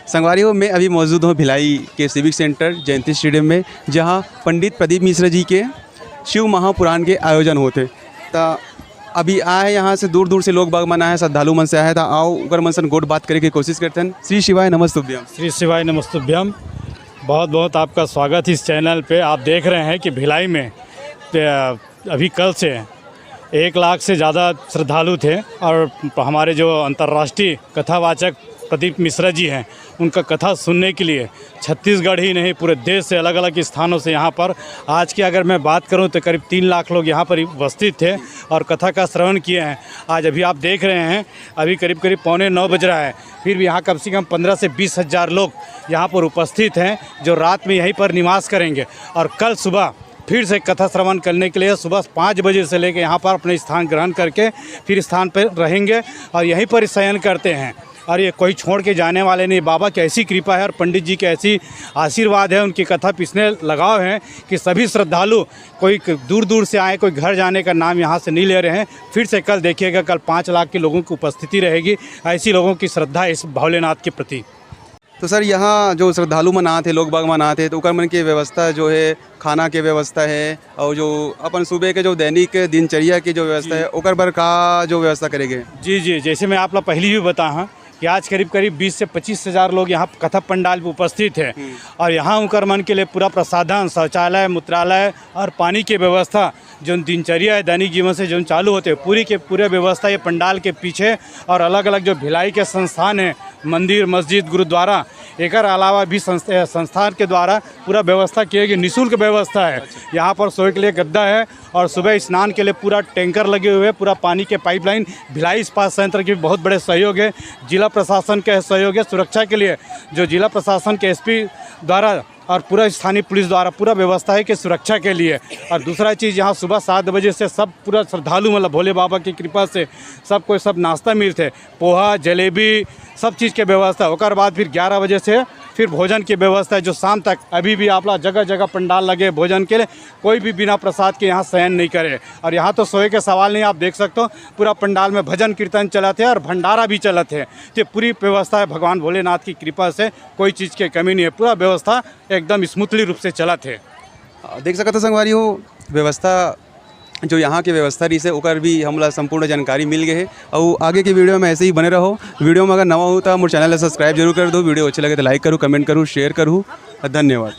संगवारी हो, मैं अभी मौजूद हूँ भिलाई के सिविक सेंटर जयंती स्टेडियम में, जहाँ पंडित प्रदीप मिश्रा जी के शिव महापुराण के आयोजन होते। तो अभी आए यहाँ से दूर दूर से लोग बाग मन आए, श्रद्धालु मन से आए था। आओ उगर मन सन गोट बात करे की कोशिश करते हैं। श्री शिवाय नमस्तुभ्यम। श्री शिवाय नमस्तुभ्यम। बहुत बहुत आपका स्वागत इस चैनल पे। आप देख रहे हैं कि भिलाई में अभी कल से 1 लाख से ज़्यादा श्रद्धालु थे और हमारे जो अंतर्राष्ट्रीय कथावाचक प्रदीप मिश्रा जी हैं, उनका कथा सुनने के लिए छत्तीसगढ़ ही नहीं पूरे देश से अलग अलग स्थानों से यहाँ पर आज की अगर मैं बात करूँ तो करीब 3 लाख लोग यहाँ पर उपस्थित थे और कथा का श्रवण किए हैं। आज अभी आप देख रहे हैं, अभी करीब 8:45 बज रहा है, फिर भी यहाँ कम से कम 15 से 20 हज़ार लोग यहाँ पर उपस्थित हैं जो रात में यहीं पर निवास करेंगे और कल सुबह फिर से कथा श्रवण करने के लिए सुबह 5 बजे से लेकर यहाँ पर अपने स्थान ग्रहण करके फिर स्थान पर रहेंगे और यहीं पर शयन करते हैं। और ये कोई छोड़ के जाने वाले नहीं। बाबा की ऐसी कृपा है और पंडित जी के ऐसी आशीर्वाद है, उनकी कथा पिछले लगाव है कि सभी श्रद्धालु कोई दूर दूर से आए, कोई घर जाने का नाम यहाँ से नहीं ले रहे हैं। फिर से कल देखिएगा, कल 5 लाख के लोगों की उपस्थिति रहेगी। ऐसी लोगों की श्रद्धा इस भोलेनाथ के प्रति। तो सर, यहाँ जो श्रद्धालु मन आते, लोग बाग मन आते, तो उकर मन की व्यवस्था जो है, खाना के व्यवस्था है और जो अपन सुबह के जो दैनिक दिनचर्या की जो व्यवस्था है, उकर बर का जो व्यवस्था करेंगे? जी, जैसे मैं आप लोग पहले भी बताया हाँ कि आज करीब 20 से 25 हज़ार लोग यहाँ कथा पंडाल में उपस्थित है और यहाँ उनकर मन के लिए पूरा प्रसाधन, शौचालय, मूत्रालय और पानी की व्यवस्था जो दिनचर्या है दैनिक जीवन से जो चालू होते हैं, पूरी के पूरे व्यवस्था ये पंडाल के पीछे और अलग अलग जो भिलाई के संस्थान है, मंदिर, मस्जिद, गुरुद्वारा, एक अलावा भी संस्थान के द्वारा पूरा व्यवस्था किए गई। निःशुल्क व्यवस्था है। यहाँ पर सोए के लिए गद्दा है और सुबह स्नान के लिए पूरा टैंकर लगे हुए, पूरा पानी के पाइपलाइन। भिलाई इस्पात संयंत्र के बहुत बड़े सहयोग है, जिला प्रशासन के सहयोग है। सुरक्षा के लिए जो जिला प्रशासन के एसपी द्वारा और पूरा स्थानीय पुलिस द्वारा पूरा व्यवस्था है कि सुरक्षा के लिए। और दूसरा चीज़, यहाँ सुबह 7 बजे से सब पूरा श्रद्धालु मतलब भोले बाबा की कृपा से सबको सब नाश्ता मिलते, पोहा, जलेबी, सब चीज़ के व्यवस्था। उसके बाद फिर 11 बजे से फिर भोजन की व्यवस्था है जो शाम तक। अभी भी आप लोग जगह जगह पंडाल लगे भोजन के लिए, कोई भी बिना प्रसाद के यहाँ शयन नहीं करे। और यहाँ तो सोए के सवाल नहीं, आप देख सकते हो पूरा पंडाल में भजन कीर्तन चलते हैं और भंडारा भी चलते हैं। तो पूरी व्यवस्था है, भगवान भोलेनाथ की कृपा से कोई चीज़ की कमी नहीं है। पूरा व्यवस्था एकदम स्मूथली रूप से चला थे। देख सकते संगवारी हो, व्यवस्था जो यहाँ की व्यवस्था रही से ओकर भी हमला संपूर्ण जानकारी मिल गए है। और आगे की वीडियो में ऐसे ही बने रहो। वीडियो में अगर नवा हो तो मोर चैनल सब्सक्राइब जरूर कर दो। वीडियो अच्छे लगे तो लाइक करूँ, कमेंट करूँ, शेयर करूँ। धन्यवाद।